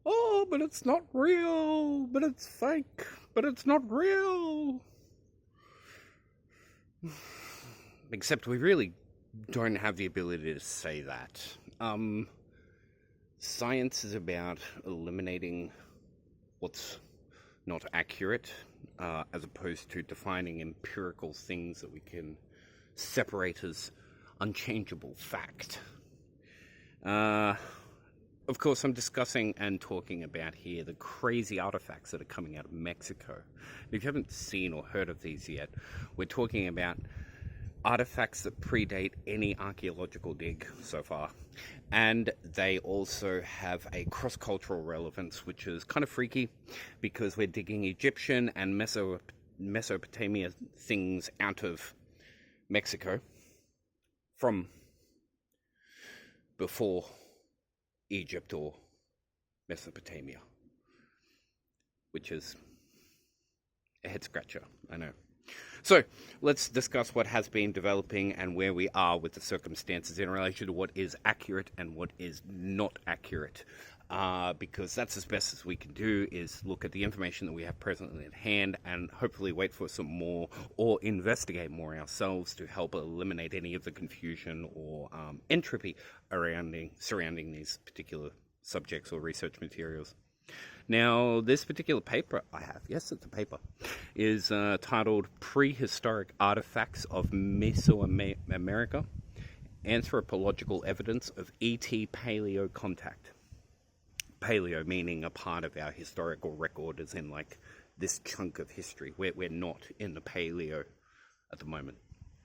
Oh, but it's not real, but it's fake, but it's not real. Except we really don't have the ability to say that. Science is about eliminating what's not accurate, as opposed to defining empirical things that we can separate as unchangeable fact. Of course, I'm discussing and talking about here the crazy artifacts that are coming out of Mexico. If you haven't seen or heard of these yet, we're talking about artifacts that predate any archaeological dig so far. And they also have a cross-cultural relevance, which is kind of freaky because we're digging Egyptian and Mesopotamia things out of Mexico from before Egypt or Mesopotamia, which is a head scratcher, I know. So let's discuss what has been developing and where we are with the circumstances in relation to what is accurate and what is not accurate, because that's as best as we can do, is look at the information that we have presently at hand and hopefully wait for some more or investigate more ourselves to help eliminate any of the confusion or entropy surrounding these particular subjects or research materials. Now, this particular paper I have, yes, it's a paper, is titled Prehistoric Artifacts of Mesoamerica, Anthropological Evidence of ET Paleo-contact. Paleo meaning a part of our historical record, as in like this chunk of history. We're not in the paleo at the moment,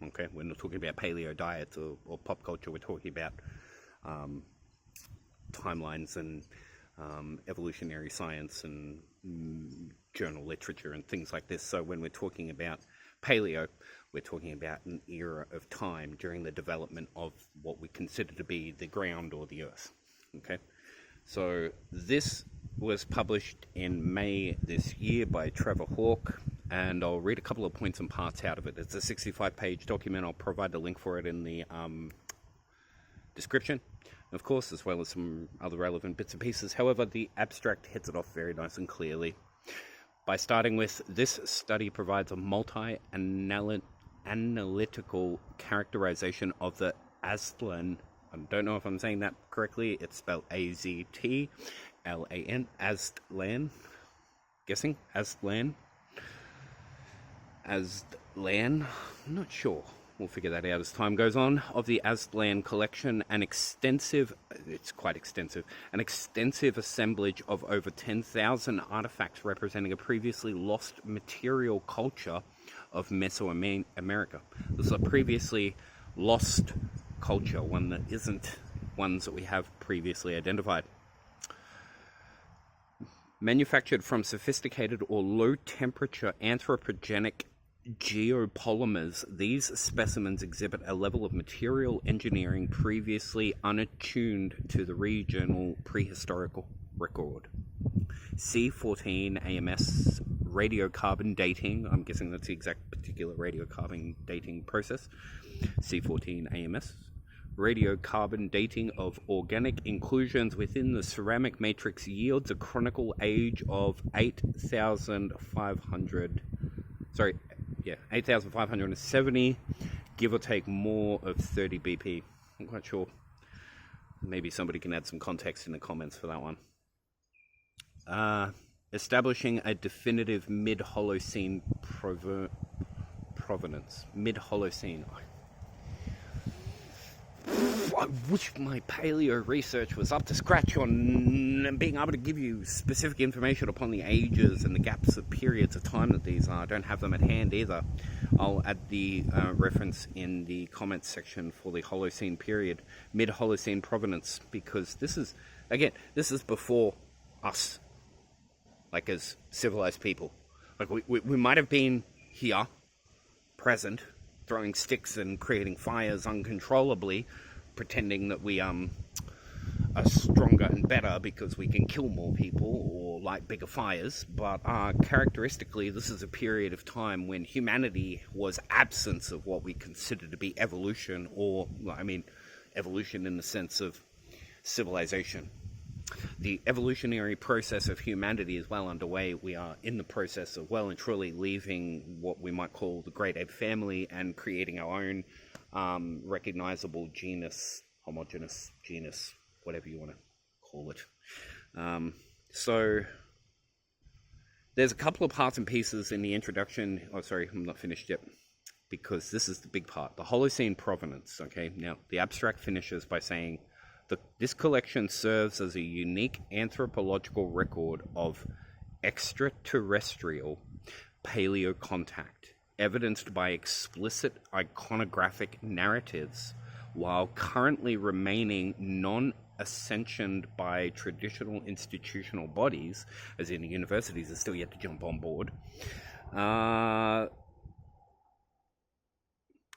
okay? We're not talking about paleo diets or pop culture. We're talking about timelines and evolutionary science and journal literature and things like this. So when we're talking about paleo, we're talking about an era of time during the development of what we consider to be the ground or the earth. Okay, so this was published in May this year by Trevor Hawke, and I'll read a couple of points and parts out of it. It's a 65-page document. I'll provide the link for it in the description, of course, as well as some other relevant bits and pieces. However, the abstract hits it off very nice and clearly by starting with, this study provides a multi-analytical characterization of the Aztlan, I don't know if I'm saying that correctly, it's spelled A-Z-T-L-A-N, Aztlan, guessing, Aztlan, I'm not sure. We'll figure that out as time goes on. Of the Aztlan collection, an extensive assemblage of over 10,000 artifacts representing a previously lost material culture of Mesoamerica. This is a previously lost culture, one that isn't ones that we have previously identified. Manufactured from sophisticated or low-temperature anthropogenic geopolymers, these specimens exhibit a level of material engineering previously unattuned to the regional prehistorical record. C14 AMS radiocarbon dating, I'm guessing that's the exact particular radiocarbon dating process. C14 AMS radiocarbon dating of organic inclusions within the ceramic matrix yields a chronicle age of 8,570, give or take more of 30 BP. I'm quite sure. Maybe somebody can add some context in the comments for that one. Establishing a definitive mid-Holocene provenance. Mid-Holocene. I wish my paleo research was up to scratch on being able to give you specific information upon the ages and the gaps of periods of time that these are. I don't have them at hand either. I'll add the reference in the comments section for the Holocene period, mid-Holocene provenance, because this is before us, like as civilized people. Like we might have been here, present, throwing sticks and creating fires uncontrollably, pretending that we are stronger and better because we can kill more people or light bigger fires. But characteristically, this is a period of time when humanity was absence of what we consider to be evolution, or evolution in the sense of civilization. The evolutionary process of humanity is well underway. We are in the process of well and truly leaving what we might call the great ape family and creating our own recognizable genus, homogeneous genus, whatever you want to call it. So there's a couple of parts and pieces in the introduction. Oh, sorry, I'm not finished yet, because this is the big part. The Holocene provenance, okay? Now, the abstract finishes by saying, this collection serves as a unique anthropological record of extraterrestrial paleo-contact, evidenced by explicit iconographic narratives, while currently remaining non-ascensioned by traditional institutional bodies, as in the universities are still yet to jump on board.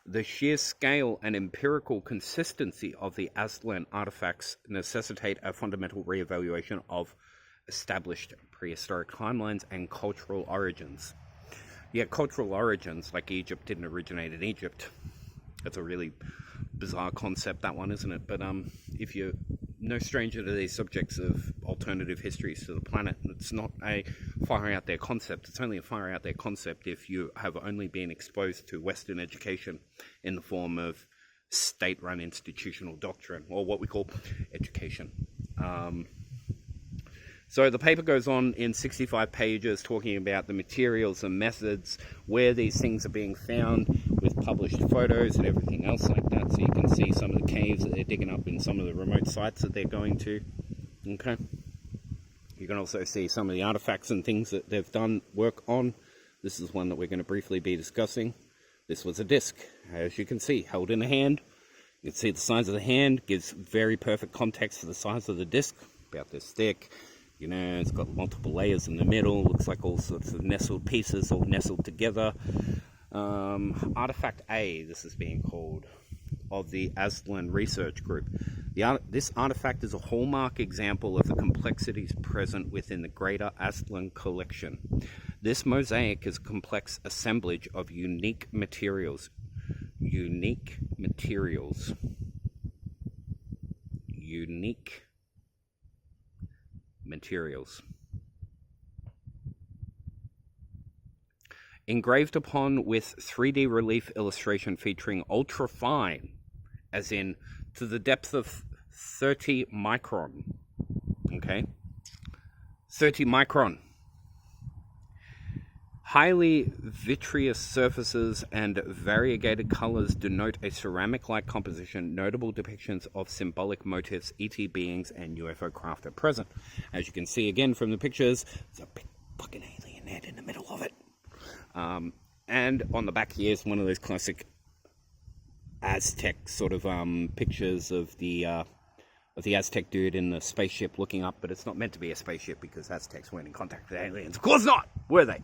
The sheer scale and empirical consistency of the Aztlan artifacts necessitate a fundamental re-evaluation of established prehistoric timelines and cultural origins. Yeah, cultural origins, like Egypt didn't originate in Egypt. That's a really bizarre concept, that one, isn't it? But if you're no stranger to these subjects of alternative histories to the planet, it's not a far out there concept. It's only a far out there concept if you have only been exposed to Western education in the form of state-run institutional doctrine, or what we call education. So the paper goes on in 65 pages talking about the materials and methods, where these things are being found, with published photos and everything else like that. So you can see some of the caves that they're digging up in some of the remote sites that they're going to. Okay. You can also see some of the artifacts and things that they've done work on. This is one that we're going to briefly be discussing. This was a disc, as you can see, held in a hand. You can see the size of the hand gives very perfect context to the size of the disc, about this thick. You know, it's got multiple layers in the middle, looks like all sorts of nestled pieces all nestled together. Artifact A, this is being called, of the Aztlan Research Group. This artifact is a hallmark example of the complexities present within the greater Aztlan collection. This mosaic is a complex assemblage of unique materials. Unique materials. Engraved upon with 3D relief illustration featuring ultra-fine, as in to the depth of 30 micron, okay? 30 micron. Highly vitreous surfaces and variegated colors denote a ceramic-like composition, notable depictions of symbolic motifs, ET beings, and UFO craft are present. As you can see again from the pictures, there's a big fucking alien head in the middle of it. And on the back here is one of those classic Aztec sort of pictures of the Aztec dude in the spaceship looking up, but it's not meant to be a spaceship because Aztecs weren't in contact with aliens. Of course not! Were they?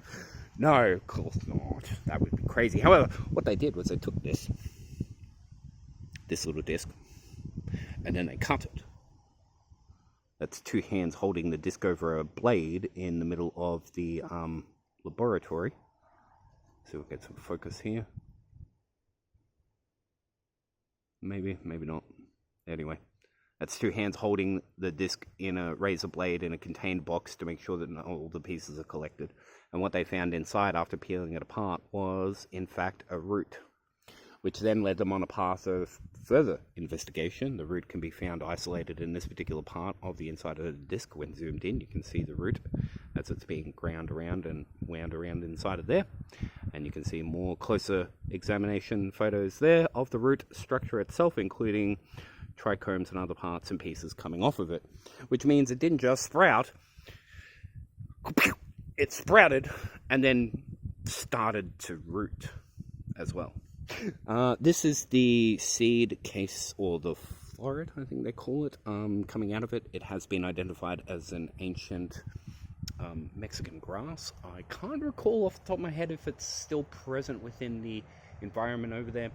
No, of course not. That would be crazy. However, what they did was they took this little disc, and then they cut it. That's two hands holding the disc over a blade in the middle of the laboratory. So we'll get some focus here. Maybe, maybe not. Anyway, that's two hands holding the disc in a razor blade in a contained box to make sure that not all the pieces are collected. And what they found inside after peeling it apart was, in fact, a root, which then led them on a path of further investigation. The root can be found isolated in this particular part of the inside of the disc. When zoomed in, you can see the root as it's being ground around and wound around inside of there. And you can see more closer examination photos there of the root structure itself, including trichomes and other parts and pieces coming off of it, which means it didn't just sprout. It sprouted and then started to root as well. This is the seed case, or the floret, I think they call it, coming out of it. It has been identified as an ancient Mexican grass. I can't recall off the top of my head if it's still present within the environment over there.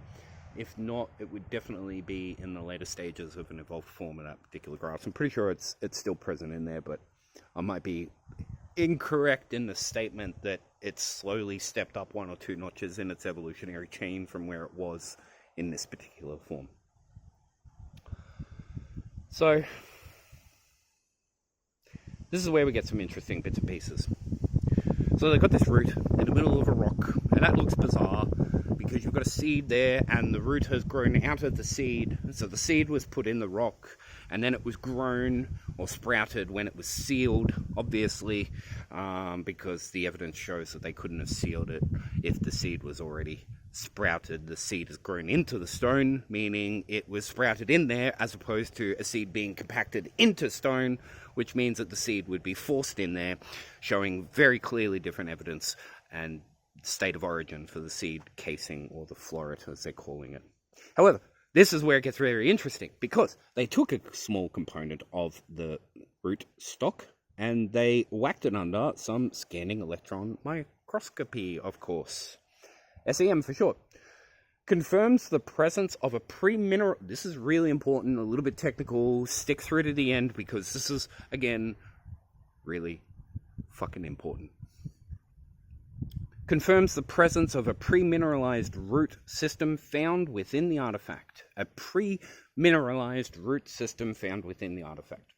If not, it would definitely be in the later stages of an evolved form of that particular grass. I'm pretty sure it's still present in there, but I might be incorrect in the statement that it's slowly stepped up one or two notches in its evolutionary chain from where it was in this particular form. So this is where we get some interesting bits and pieces. So they've got this root in the middle of a rock, and that looks bizarre because you've got a seed there and the root has grown out of the seed. So the seed was put in the rock and then it was grown or sprouted when it was sealed, obviously, because the evidence shows that they couldn't have sealed it if the seed was already sprouted. The seed has grown into the stone, meaning it was sprouted in there, as opposed to a seed being compacted into stone, which means that the seed would be forced in there, showing very clearly different evidence and state of origin for the seed casing, or the floret as they're calling it. However, this is where it gets very interesting, because they took a small component of the root stock and they whacked it under some scanning electron microscopy, of course. SEM for short. Confirms the presence of a pre-mineral... This is really important, a little bit technical. Stick through to the end, because this is, again, really fucking important. Confirms the presence of a pre-mineralized root system found within the artifact. A pre-mineralized root system found within the artifact.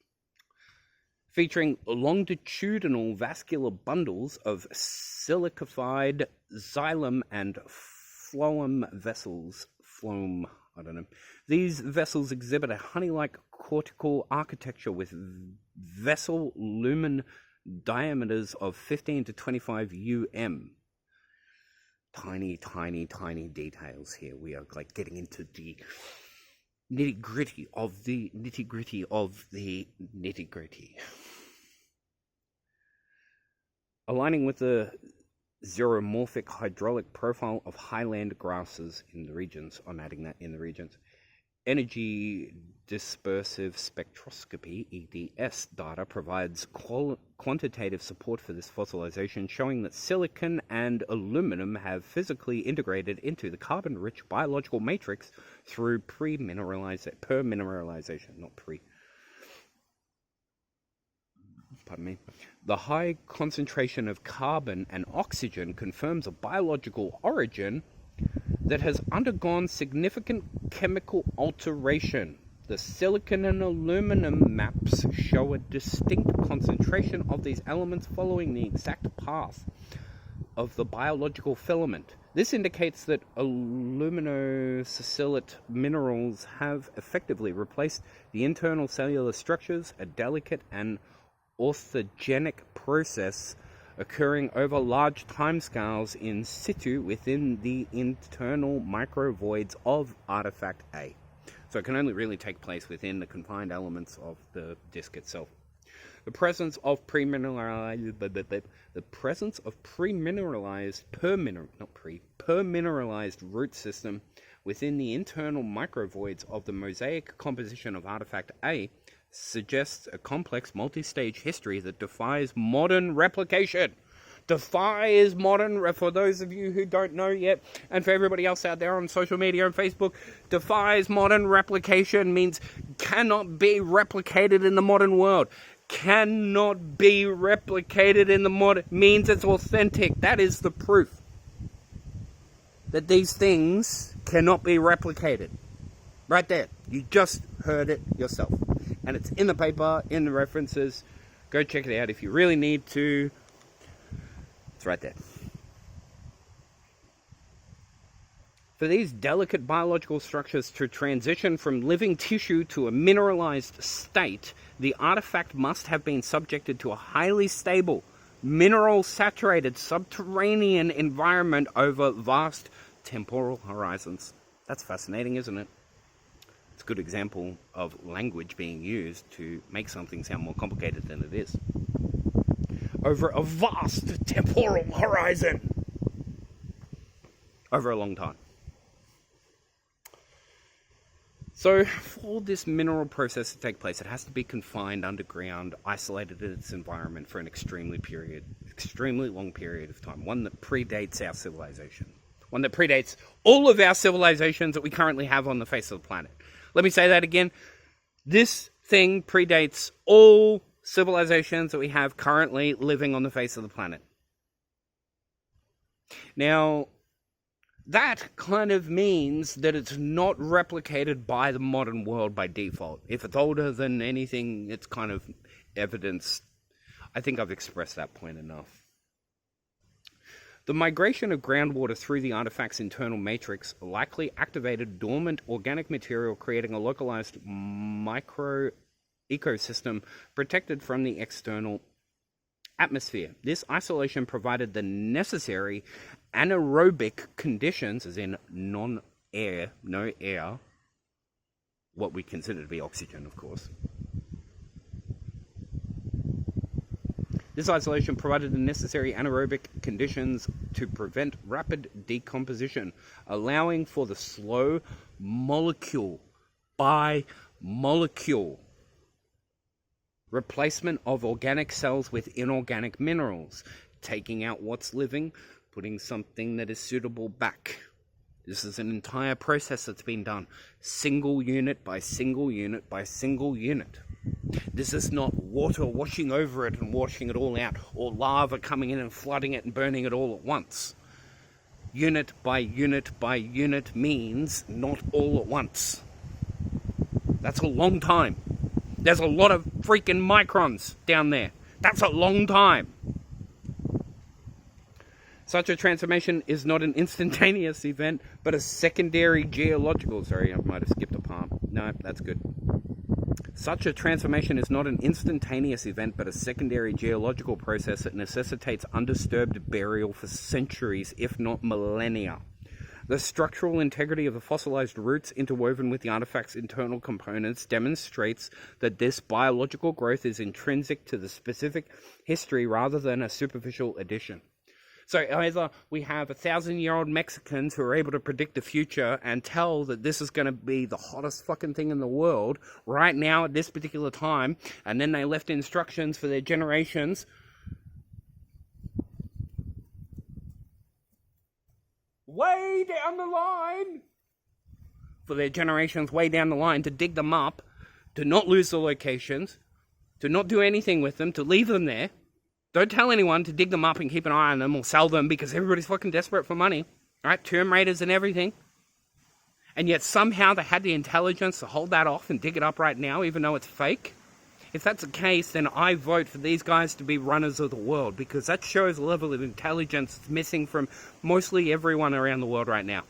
Featuring longitudinal vascular bundles of silicified xylem and phloem vessels. Phloem, I don't know. These vessels exhibit a honey-like cortical architecture with vessel lumen diameters of 15 to 25 um. Tiny, tiny, tiny details here. We are like getting into the nitty-gritty of the nitty-gritty of the nitty-gritty. Aligning with the xeromorphic hydraulic profile of highland grasses in the regions. I'm adding that in the regions. Energy dispersive spectroscopy, EDS, data provides quantitative support for this fossilization, showing that silicon and aluminum have physically integrated into the carbon-rich biological matrix through permineralization, not pre. Pardon me. The high concentration of carbon and oxygen confirms a biological origin that has undergone significant chemical alteration. The silicon and aluminum maps show a distinct concentration of these elements following the exact path of the biological filament. This indicates that aluminosilicate minerals have effectively replaced the internal cellular structures, a delicate and orthogenic process occurring over large timescales in situ within the internal microvoids of artifact A. So it can only really take place within the confined elements of the disk itself. The presence of permineralized root system within the internal microvoids of the mosaic composition of artifact A suggests a complex multi-stage history that defies modern replication. For those of you who don't know yet, and for everybody else out there on social media and Facebook, defies modern replication means cannot be replicated in the modern world. Cannot be replicated in the modern, means it's authentic. That is the proof that these things cannot be replicated. Right there. You just heard it yourself. And it's in the paper, in the references. Go check it out if you really need to. It's right there. For these delicate biological structures to transition from living tissue to a mineralized state, the artifact must have been subjected to a highly stable, mineral-saturated subterranean environment over vast temporal horizons. That's fascinating, isn't it? It's a good example of language being used to make something sound more complicated than it is. Over a vast temporal horizon. Over a long time. So, for this mineral process to take place, it has to be confined underground, isolated in its environment for an extremely long period of time. One that predates our civilization. One that predates all of our civilizations that we currently have on the face of the planet. Let me say that again. This thing predates all civilizations that we have currently living on the face of the planet. Now, that kind of means that it's not replicated by the modern world by default. If it's older than anything, it's kind of evidence I think I've expressed that point enough. The migration of groundwater through the artifact's internal matrix likely activated dormant organic material, creating a localized micro ecosystem protected from the external atmosphere. This isolation provided the necessary anaerobic conditions, as in no air, what we consider to be oxygen, of course. This isolation provided the necessary anaerobic conditions to prevent rapid decomposition, allowing for the slow molecule by molecule replacement of organic cells with inorganic minerals, taking out what's living, putting something that is suitable back. This is an entire process that's been done, single unit by single unit by single unit. This is not water washing over it and washing it all out, or lava coming in and flooding it and burning it all at once. Unit by unit by unit means not all at once. That's a long time. There's a lot of freaking microns down there. That's a long time. Such a transformation is not an instantaneous event, but a secondary geological... Sorry, I might have skipped a part. No, that's good. Such a transformation is not an instantaneous event, but a secondary geological process that necessitates undisturbed burial for centuries, if not millennia. The structural integrity of the fossilized roots interwoven with the artifact's internal components demonstrates that this biological growth is intrinsic to the specific history rather than a superficial addition. So either we have 1,000-year-old Mexicans who are able to predict the future and tell that this is going to be the hottest fucking thing in the world right now at this particular time, and then they left instructions for their generations way down the line, to dig them up, to not lose the locations, to not do anything with them, to leave them there. Don't tell anyone to dig them up and keep an eye on them or sell them because everybody's fucking desperate for money. Right? Tomb Raiders and everything. And yet somehow they had the intelligence to hold that off and dig it up right now, even though it's fake. If that's the case, then I vote for these guys to be runners of the world, because that shows a level of intelligence that's missing from mostly everyone around the world right now.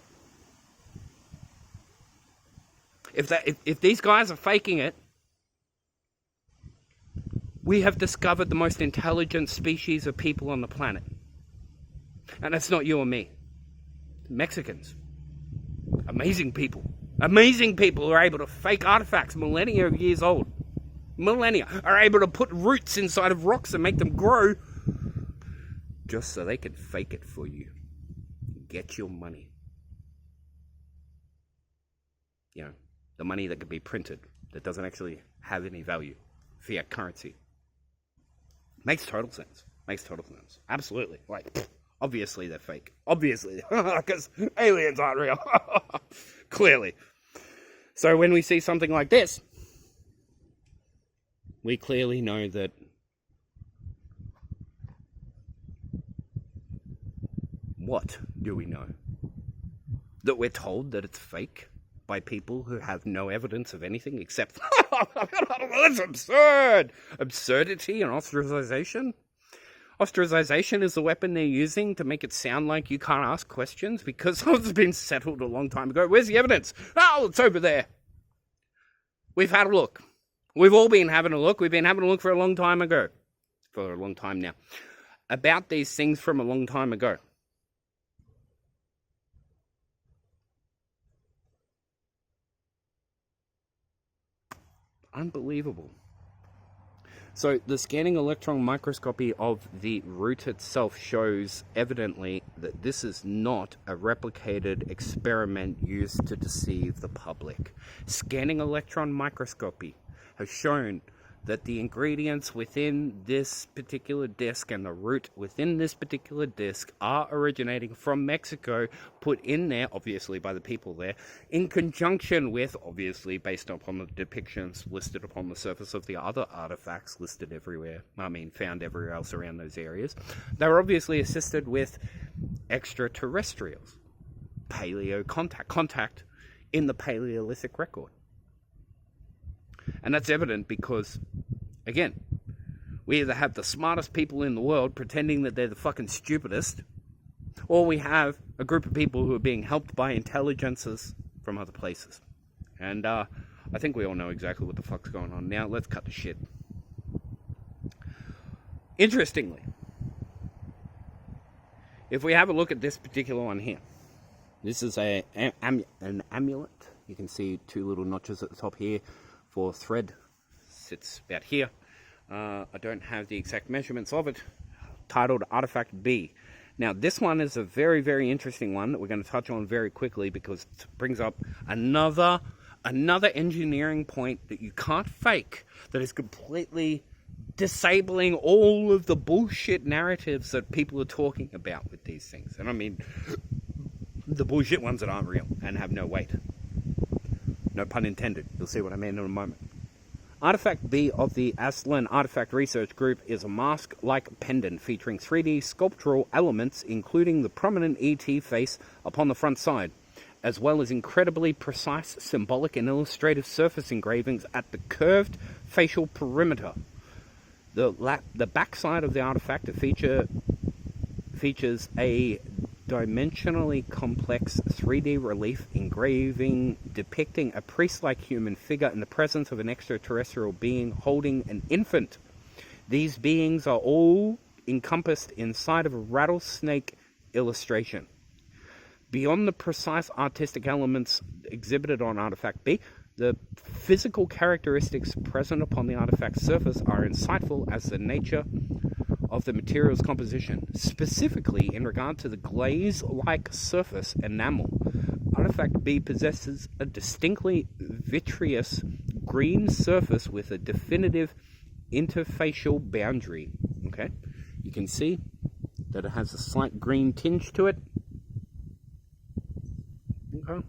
If these guys are faking it, we have discovered the most intelligent species of people on the planet. And that's not you or me. Mexicans. Amazing people. Amazing people who are able to fake artifacts millennia of years old. Millennia. Are able to put roots inside of rocks and make them grow just so they can fake it for you. Get your money. You know, the money that could be printed, that doesn't actually have any value. Fiat currency. Makes total sense. Makes total sense. Absolutely. Like, obviously they're fake. Obviously. Because aliens aren't real. Clearly. So when we see something like this, we clearly know that what do we know? That we're told that it's fake by people who have no evidence of anything except that's absurd. Absurdity and ostracization. Ostracization is the weapon they're using to make it sound like you can't ask questions because it's been settled a long time ago. Where's the evidence? Oh, it's over there. We've had a look. We've all been having a look. We've been having a look for a long time ago. For a long time now. About these things from a long time ago. Unbelievable. So the scanning electron microscopy of the root itself shows evidently that this is not a replicated experiment used to deceive the public. Scanning electron microscopy has shown that the ingredients within this particular disc and the root within this particular disc are originating from Mexico, put in there, obviously by the people there, in conjunction with, obviously based upon the depictions listed upon the surface of the other artifacts listed everywhere, found everywhere else around those areas. They were obviously assisted with extraterrestrials. Paleo-contact in the Paleolithic record. And that's evident because, again, We either have the smartest people in the world pretending that they're the fucking stupidest, or we have a group of people who are being helped by intelligences from other places. And I think we all know exactly what the fuck's going on. Now, let's cut the shit. Interestingly, if we have a look at this particular one here, this is an amulet. You can see two little notches at the top here for thread. Sits about here. I don't have the exact measurements of it. Titled Artifact B. Now, this one is a very, very interesting one that we're going to touch on very quickly because it brings up another engineering point that you can't fake, that is completely disabling all of the bullshit narratives that people are talking about with these things. And I mean, the bullshit ones that aren't real and have no weight. No pun intended. You'll see what I mean in a moment. Artifact B of the Aslan Artifact Research Group is a mask-like pendant featuring 3D sculptural elements, including the prominent ET face upon the front side, as well as incredibly precise, symbolic, and illustrative surface engravings at the curved facial perimeter. The backside of the artifact features a dimensionally complex 3D relief engraving depicting a priest-like human figure in the presence of an extraterrestrial being holding an infant. These beings are all encompassed inside of a rattlesnake illustration. Beyond the precise artistic elements exhibited on Artifact B, the physical characteristics present upon the artifact's surface are insightful as the nature of the material's composition, specifically in regard to the glaze-like surface enamel. Artifact B possesses a distinctly vitreous green surface with a definitive interfacial boundary. Okay, you can see that it has a slight green tinge to it. Okay.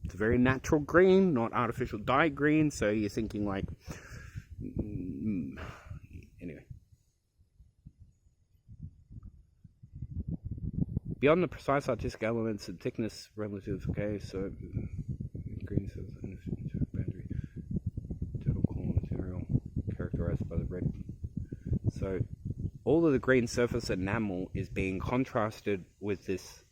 It's a very natural green, not artificial dye green, so you're thinking like... Anyway. Beyond the precise artistic elements and thickness relative, okay, so... Green boundary. Total core material characterized by the red. So, all of the green surface enamel is being contrasted with this...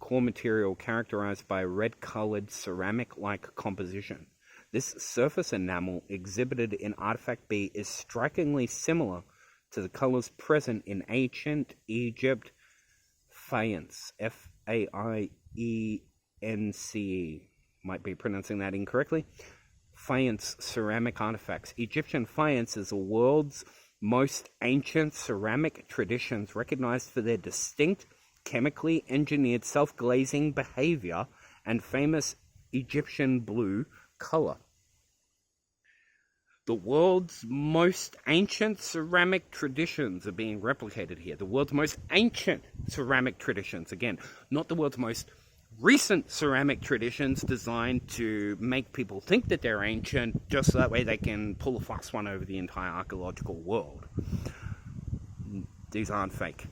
core material characterized by a red-colored ceramic-like composition. This surface enamel exhibited in Artifact B is strikingly similar to the colors present in ancient Egypt faience, F-A-I-E-N-C-E. Might be pronouncing that incorrectly. Faience ceramic artifacts. Egyptian faience is the world's most ancient ceramic traditions, recognized for their distinct chemically engineered self-glazing behavior and famous Egyptian blue color. The world's most ancient ceramic traditions are being replicated here. The world's most ancient ceramic traditions. Again, not the world's most recent ceramic traditions designed to make people think that they're ancient, just so that way they can pull a fast one over the entire archaeological world. These aren't fake.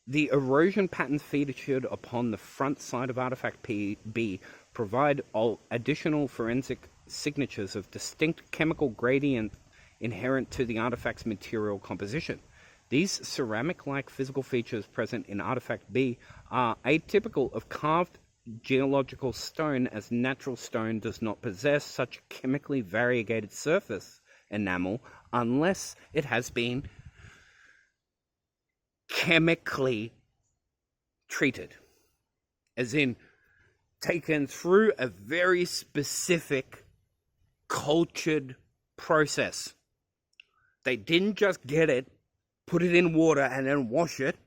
The erosion patterns featured upon the front side of Artifact B provide additional forensic signatures of distinct chemical gradient inherent to the artifact's material composition. These ceramic-like physical features present in Artifact B are atypical of carved geological stone, as natural stone does not possess such chemically variegated surface enamel unless it has been chemically treated, as in taken through a very specific cultured process. They didn't just get it, put it in water and then wash it.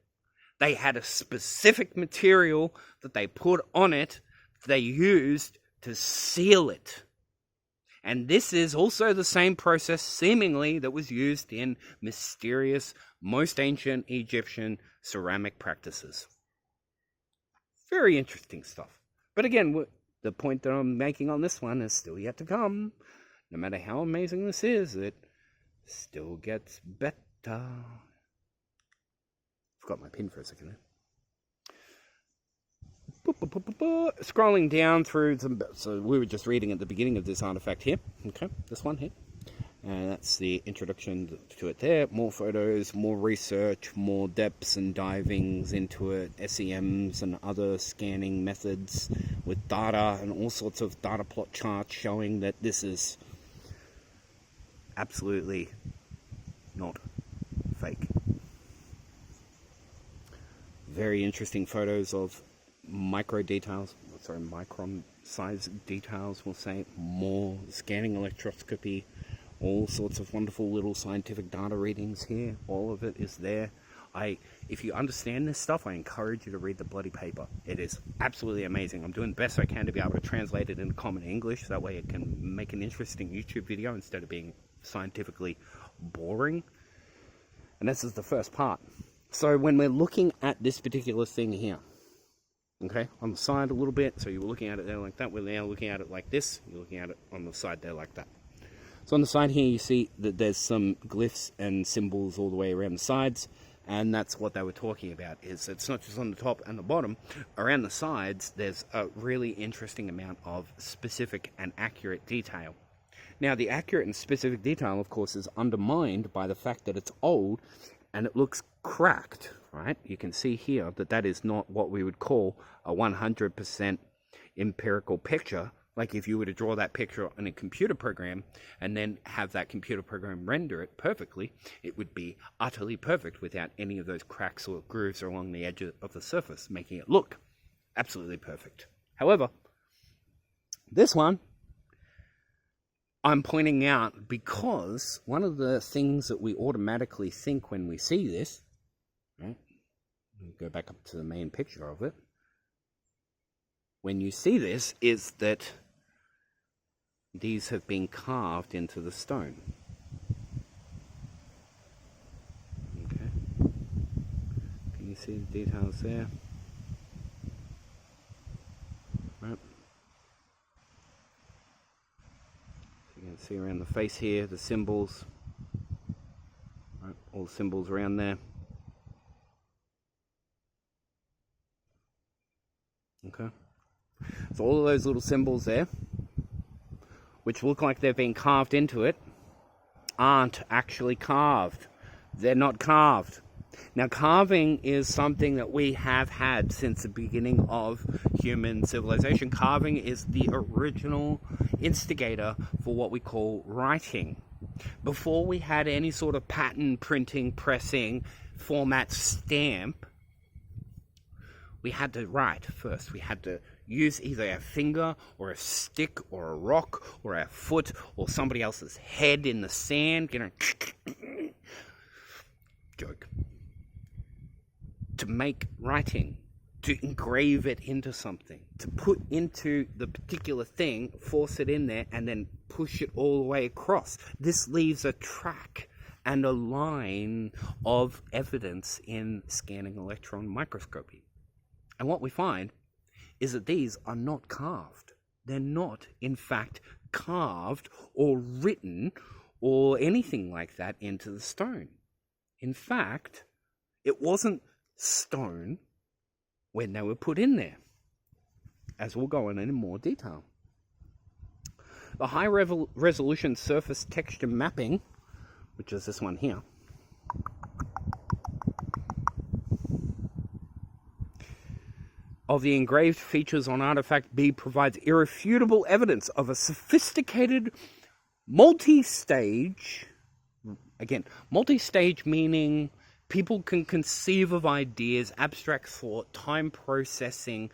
They had a specific material that they put on it, they used to seal it. And this is also the same process, seemingly, that was used in mysterious, most ancient Egyptian ceramic practices. Very interesting stuff. But again, the point that I'm making on this one is still yet to come. No matter how amazing this is, it still gets better. Forgot my pin for a second there. Scrolling down through some, so we were just reading at the beginning of this artifact here. Okay, this one here. And that's the introduction to it there. More photos, more research, more depths and divings into it, SEMs and other scanning methods with data and all sorts of data plot charts showing that this is absolutely not fake. Very interesting photos of micron size details, we'll say. More scanning electroscopy, all sorts of wonderful little scientific data readings here. All of it is there. If you understand this stuff, I encourage you to read the bloody paper. It is absolutely amazing. I'm doing the best I can to be able to translate it into common English. That way it can make an interesting YouTube video instead of being scientifically boring. And this is the first part. So when we're looking at this particular thing here, okay, on the side a little bit, so you were looking at it there like that, we're now looking at it like this, you're looking at it on the side there like that. So on the side here, you see that there's some glyphs and symbols all the way around the sides, and that's what they were talking about, is it's not just on the top and the bottom. Around the sides, there's a really interesting amount of specific and accurate detail. Now, the accurate and specific detail, of course, is undermined by the fact that it's old and it looks cracked, right? You can see here that that is not what we would call a 100% empirical picture. Like if you were to draw that picture on a computer program and then have that computer program render it perfectly, it would be utterly perfect without any of those cracks or grooves along the edge of the surface, making it look absolutely perfect. However, this one I'm pointing out because one of the things that we automatically think when we see this, right? Go back up to the main picture of it. When you see this, is that these have been carved into the stone. Okay. Can you see the details there? Right. So you can see around the face here, the symbols. Right. All the symbols around there. Okay. So all of those little symbols there, which look like they've been carved into it, aren't actually carved. They're not carved. Now, carving is something that we have had since the beginning of human civilization. Carving is the original instigator for what we call writing. Before we had any sort of pattern, printing, pressing, format, stamp, we had to write first. We had to use either a finger or a stick or a rock or a foot or somebody else's head in the sand, you know, joke, to make writing, to engrave it into something, to put into the particular thing, force it in there, and then push it all the way across. This leaves a track and a line of evidence in scanning electron microscopy. And what we find is that these are not carved. They're not, in fact, carved or written or anything like that into the stone. In fact, it wasn't stone when they were put in there, as we'll go on in more detail. The high-resolution surface texture mapping, which is this one here, of the engraved features on Artifact B provides irrefutable evidence of a sophisticated multi-stage, again, multi-stage meaning people can conceive of ideas, abstract thought, time processing,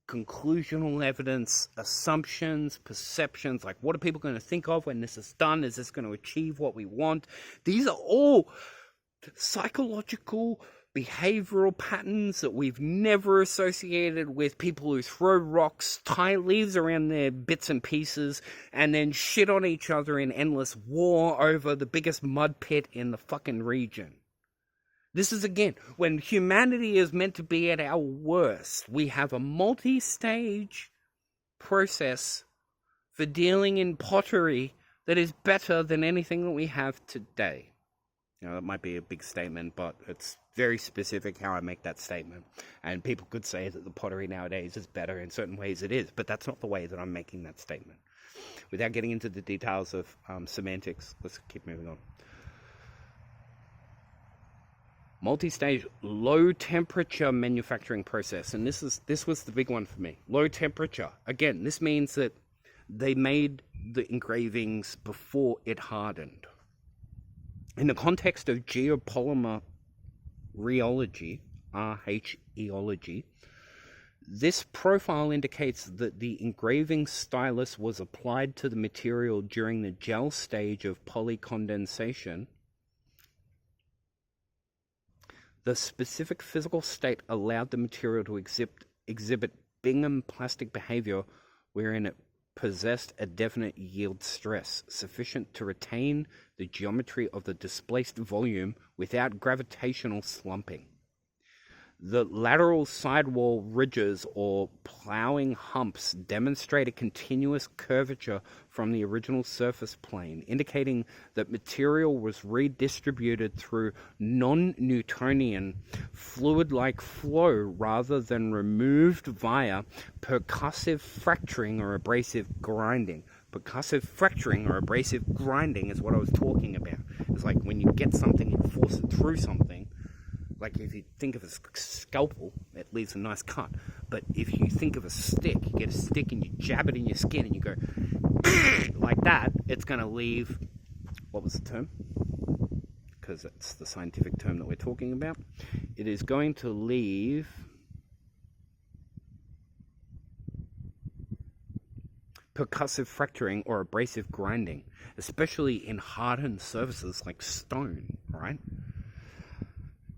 conclusional evidence, assumptions, perceptions, like what are people going to think of when this is done? Is this going to achieve what we want? These are all psychological, behavioral patterns that we've never associated with people who throw rocks, tie leaves around their bits and pieces, and then shit on each other in endless war over the biggest mud pit in the fucking region. This is, again, when humanity is meant to be at our worst. We have a multi-stage process for dealing in pottery that is better than anything that we have today. You know, that might be a big statement, but it's very specific how I make that statement. And people could say that the pottery nowadays is better. In certain ways it is, but that's not the way that I'm making that statement. Without getting into the details of semantics, let's keep moving on. Multi-stage low temperature manufacturing process. And this was the big one for me. Low temperature. Again, this means that they made the engravings before it hardened. In the context of geopolymer rheology, RHEology, this profile indicates that the engraving stylus was applied to the material during the gel stage of polycondensation. The specific physical state allowed the material to exhibit Bingham plastic behavior wherein it possessed a definite yield stress, sufficient to retain the geometry of the displaced volume without gravitational slumping. The lateral sidewall ridges or ploughing humps demonstrate a continuous curvature from the original surface plane, indicating that material was redistributed through non-Newtonian fluid-like flow rather than removed via percussive fracturing or abrasive grinding. Percussive fracturing or abrasive grinding is what I was talking about. It's like when you get something and force it through something. Like if you think of a scalpel, it leaves a nice cut. But if you think of a stick, you get a stick and you jab it in your skin and you go like that, it's going to leave, what was the term? Because it's the scientific term that we're talking about. It is going to leave percussive fracturing or abrasive grinding, especially in hardened surfaces like stone, right?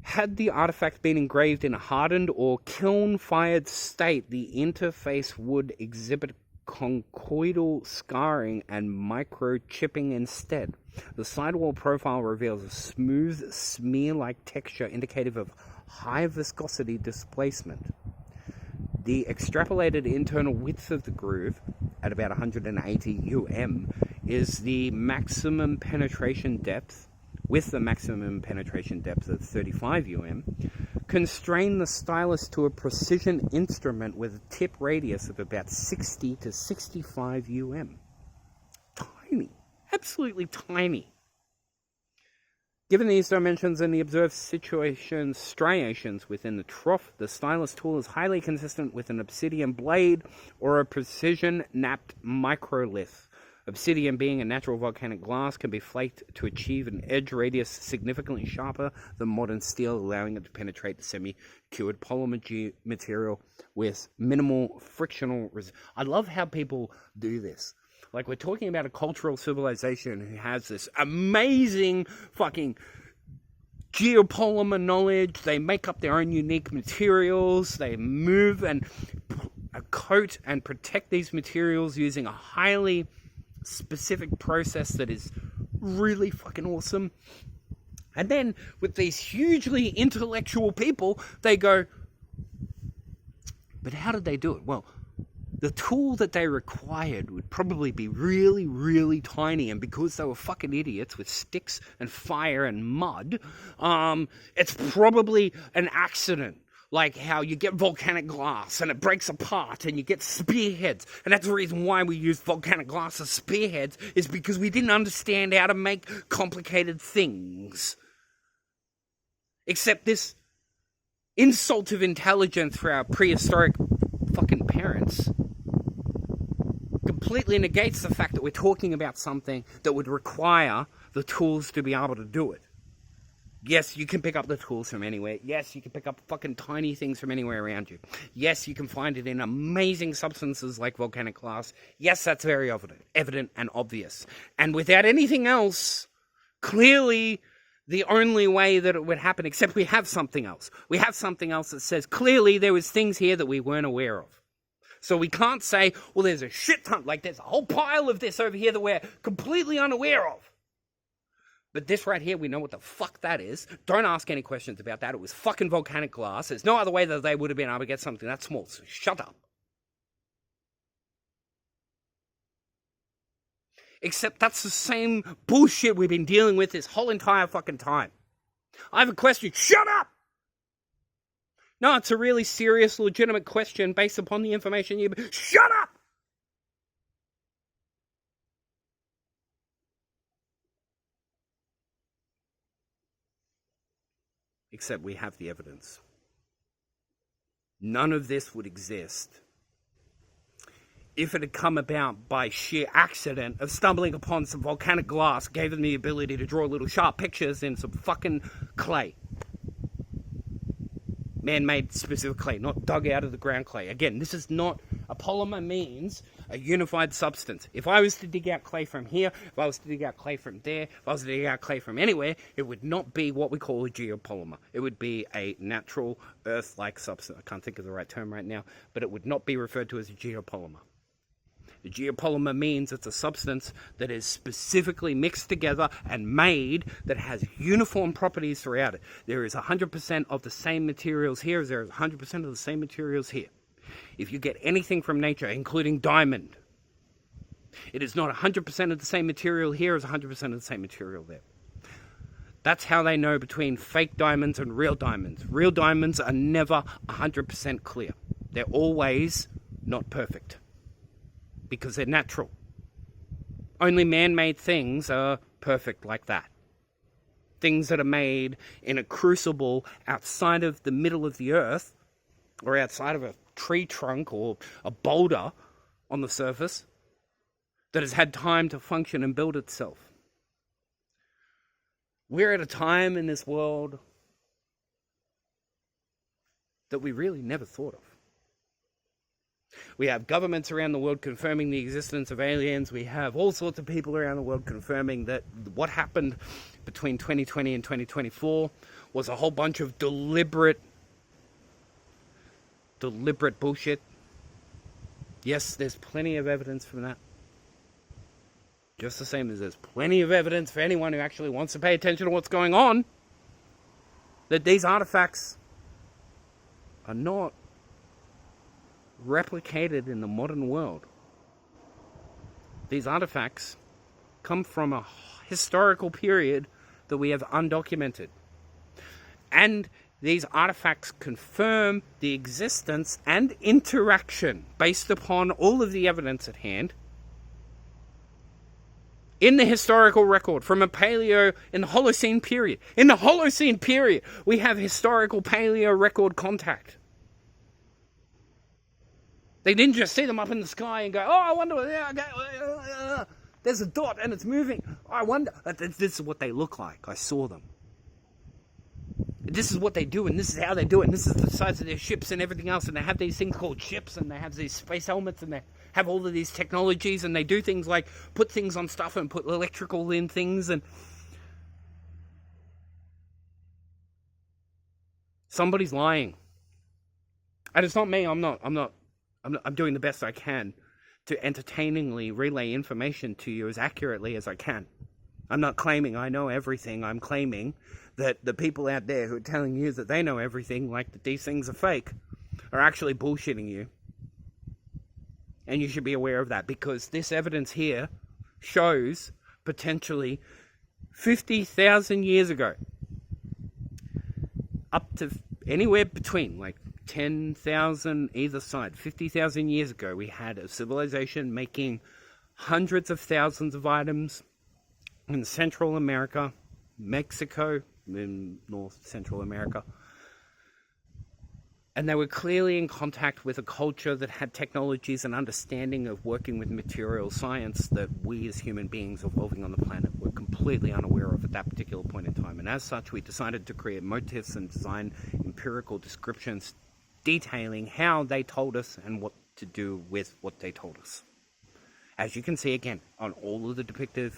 Had the artifact been engraved in a hardened or kiln-fired state, the interface would exhibit conchoidal scarring and microchipping instead. The sidewall profile reveals a smooth, smear-like texture indicative of high viscosity displacement. The extrapolated internal width of the groove, at about 180 UM, is the maximum penetration depth, with the maximum penetration depth of 35 UM, constrain the stylus to a precision instrument with a tip radius of about 60 to 65 UM. Tiny. Absolutely tiny. Given these dimensions and the observed striations within the trough, the stylus tool is highly consistent with an obsidian blade or a precision-napped microlith. Obsidian, being a natural volcanic glass, can be flaked to achieve an edge radius significantly sharper than modern steel, allowing it to penetrate the semi-cured polymer material with minimal frictional resistance. I love how people do this. Like, we're talking about a cultural civilization who has this amazing fucking geopolymer knowledge. They make up their own unique materials. They move and coat and protect these materials using a highly specific process that is really fucking awesome. And then with these hugely intellectual people, they go, but how did they do it? Well, the tool that they required would probably be really, really tiny, and because they were fucking idiots with sticks and fire and mud, it's probably an accident. Like how you get volcanic glass and it breaks apart and you get spearheads. And that's the reason why we use volcanic glass as spearheads, is because we didn't understand how to make complicated things. Except this insult of intelligence for our prehistoric fucking parents completely negates the fact that we're talking about something that would require the tools to be able to do it. Yes, you can pick up the tools from anywhere. Yes, you can pick up fucking tiny things from anywhere around you. Yes, you can find it in amazing substances like volcanic glass. Yes, that's very evident and obvious. And without anything else, clearly the only way that it would happen, except we have something else. We have something else that says clearly there was things here that we weren't aware of. So we can't say, well, there's a shit ton, like there's a whole pile of this over here that we're completely unaware of. But this right here, we know what the fuck that is. Don't ask any questions about that. It was fucking volcanic glass. There's no other way that they would have been able to get something that small. So shut up. Except that's the same bullshit we've been dealing with this whole entire fucking time. I have a question. Shut up! No, it's a really serious, legitimate question based upon the information you... Shut up! Except we have the evidence. None of this would exist if it had come about by sheer accident of stumbling upon some volcanic glass, gave them the ability to draw little sharp pictures in some fucking clay. Man-made specific clay, not dug out of the ground clay. Again, this is not... A polymer means a unified substance. If I was to dig out clay from here, if I was to dig out clay from there, if I was to dig out clay from anywhere, it would not be what we call a geopolymer. It would be a natural earth-like substance. I can't think of the right term right now, but it would not be referred to as a geopolymer. A geopolymer means it's a substance that is specifically mixed together and made that has uniform properties throughout it. There is 100% of the same materials here as there is 100% of the same materials here. If you get anything from nature, including diamond, it is not 100% of the same material here as 100% of the same material there. That's how they know between fake diamonds and real diamonds. Real diamonds are never 100% clear. They're always not perfect because they're natural. Only man-made things are perfect like that. Things that are made in a crucible outside of the middle of the earth or outside of a tree trunk or a boulder on the surface that has had time to function and build itself. We're at a time in this world that we really never thought of. We have governments around the world confirming the existence of aliens. We have all sorts of people around the world confirming that what happened between 2020 and 2024 was a whole bunch of deliberate bullshit. Yes, there's plenty of evidence from that. Just the same as there's plenty of evidence for anyone who actually wants to pay attention to what's going on, that these artifacts are not replicated in the modern world. These artifacts come from a historical period that we have undocumented. And these artifacts confirm the existence and interaction based upon all of the evidence at hand in the historical record from a paleo in the Holocene period. In the Holocene period, we have historical paleo record contact. They didn't just see them up in the sky and go, oh, I wonder, there's a dot and it's moving. I wonder. This is what they look like. I saw them. This is what they do, and this is how they do it, and this is the size of their ships and everything else, and they have these things called ships, and they have these space helmets, and they have all of these technologies, and they do things like put things on stuff and put electrical in things, and somebody's lying. And it's not me. I'm doing the best I can to entertainingly relay information to you as accurately as I can. I'm not claiming I know everything. I'm claiming that the people out there who are telling you that they know everything, like that these things are fake, are actually bullshitting you. And you should be aware of that, because this evidence here shows potentially 50,000 years ago, up to anywhere between like 10,000 either side, 50,000 years ago, we had a civilization making hundreds of thousands of items in Central America, Mexico, in North Central America. And they were clearly in contact with a culture that had technologies and understanding of working with material science that we as human beings evolving on the planet were completely unaware of at that particular point in time. And as such, we decided to create motifs and design empirical descriptions detailing how they told us and what to do with what they told us. As you can see again on all of the depictive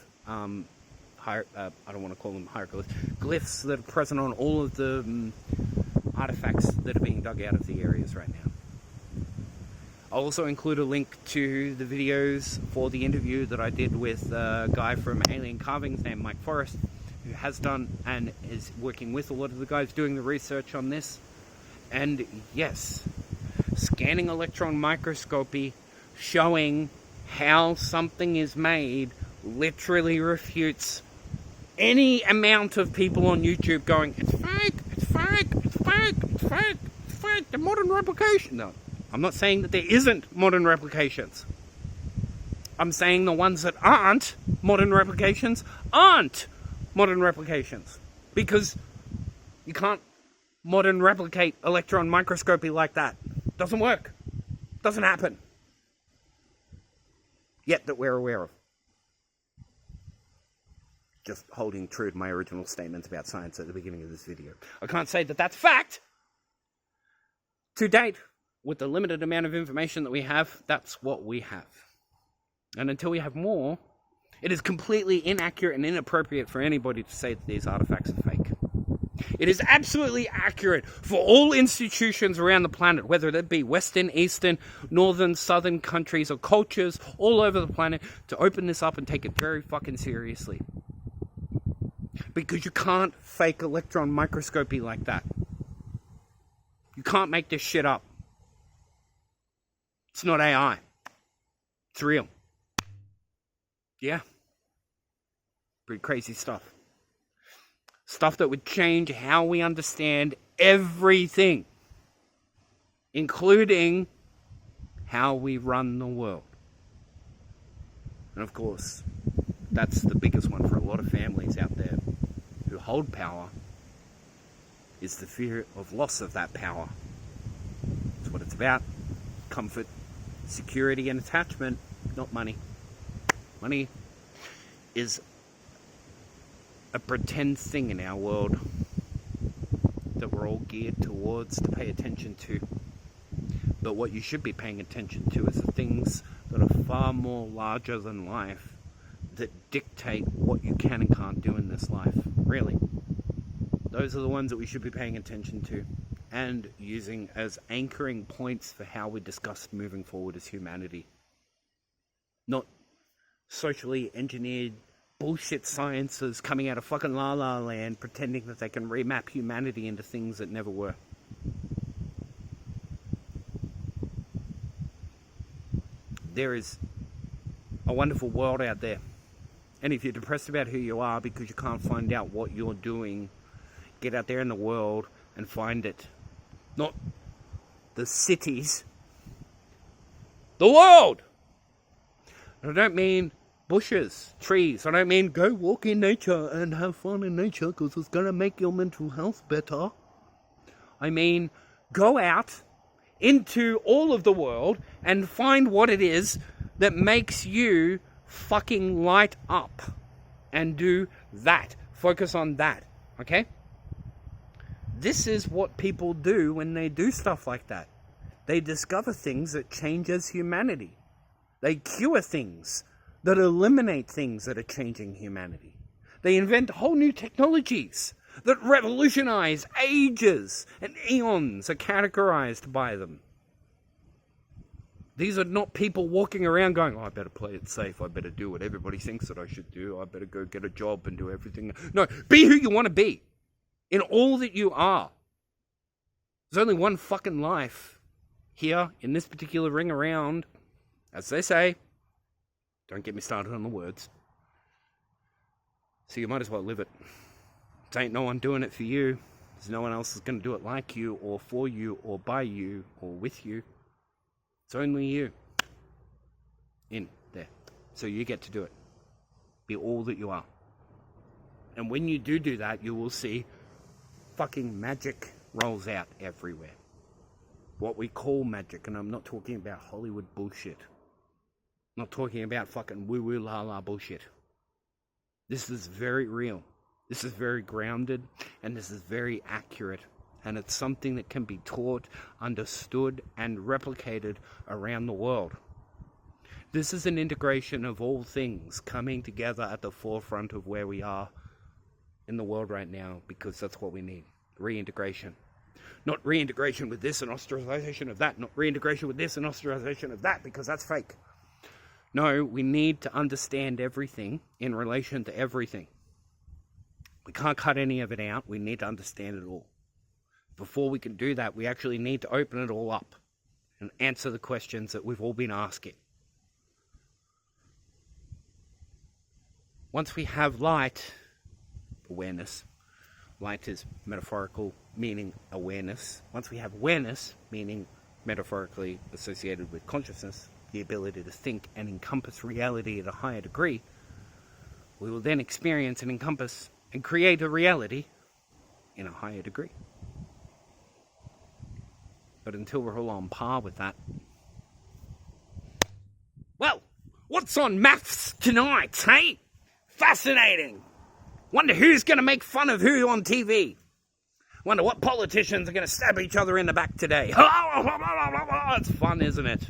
I don't want to call them hieroglyphs, glyphs that are present on all of the artifacts that are being dug out of the areas right now. I'll also include a link to the videos for the interview that I did with a guy from Alien Carvings named Mike Forrest, who has done and is working with a lot of the guys doing the research on this. And yes, scanning electron microscopy showing how something is made literally refutes any amount of people on YouTube going, it's fake, it's fake, it's fake, it's fake, it's fake. the modern replication. No, I'm not saying that there isn't modern replications. I'm saying the ones that aren't modern replications aren't modern replications. Because you can't modern replicate electron microscopy like that. Doesn't work. Doesn't happen. Yet that we're aware of. Just holding true to my original statements about science at the beginning of this video. I can't say that that's fact. To date, with the limited amount of information that we have, that's what we have. And until we have more, it is completely inaccurate and inappropriate for anybody to say that these artifacts are fake. It is absolutely accurate for all institutions around the planet, whether it be Western, Eastern, Northern, Southern countries or cultures all over the planet, to open this up and take it very fucking seriously. Because you can't fake electron microscopy like that. You can't make this shit up. It's not AI. It's real. Yeah. Pretty crazy stuff. Stuff that would change how we understand everything, including how we run the world. And of course, that's the biggest one for a lot of families out there who hold power, is the fear of loss of that power. That's what it's about. Comfort, security, and attachment, not money. Money is a pretend thing in our world that we're all geared towards to pay attention to. But what you should be paying attention to is the things that are far more larger than life, that dictate what you can and can't do in this life. Really. Those are the ones that we should be paying attention to and using as anchoring points for how we discuss moving forward as humanity. Not socially engineered bullshit sciences coming out of fucking La La Land pretending that they can remap humanity into things that never were. There is a wonderful world out there. And if you're depressed about who you are because you can't find out what you're doing, get out there in the world and find it. Not the cities. The world! I don't mean bushes, trees. I don't mean go walk in nature and have fun in nature because it's going to make your mental health better. I mean go out into all of the world and find what it is that makes you fucking light up. And do that. Focus on that. Okay? This is what people do when they do stuff like that. They discover things that change as humanity. They cure things that eliminate things that are changing humanity. They invent whole new technologies that revolutionize ages, and eons are categorized by them. These are not people walking around going, oh, I better play it safe, I better do what everybody thinks that I should do, I better go get a job and do everything. No, be who you want to be, in all that you are. There's only one fucking life here, in this particular ring around, as they say. Don't get me started on the words. So you might as well live it. There ain't no one doing it for you. There's no one else that's going to do it like you, or for you, or by you, or with you. It's only you. In there. So you get to do it. Be all that you are. And when you do that, you will see fucking magic rolls out everywhere. What we call magic, and I'm not talking about Hollywood bullshit. I'm not talking about fucking woo-woo la-la bullshit. This is very real. This is very grounded, and this is very accurate. And it's something that can be taught, understood, and replicated around the world. This is an integration of all things coming together at the forefront of where we are in the world right now, because that's what we need. Reintegration. Not reintegration with this and ostracization of that. Not reintegration with this and ostracization of that, because that's fake. No, we need to understand everything in relation to everything. We can't cut any of it out. We need to understand it all. Before we can do that, we actually need to open it all up and answer the questions that we've all been asking. Once we have light, awareness, light is metaphorical, meaning awareness, once we have awareness, meaning metaphorically associated with consciousness, the ability to think and encompass reality at a higher degree, we will then experience and encompass and create a reality in a higher degree. But until we're all on par with that... Well, what's on maths tonight, hey? Fascinating! Wonder who's going to make fun of who on TV. Wonder what politicians are going to stab each other in the back today. It's fun, isn't it?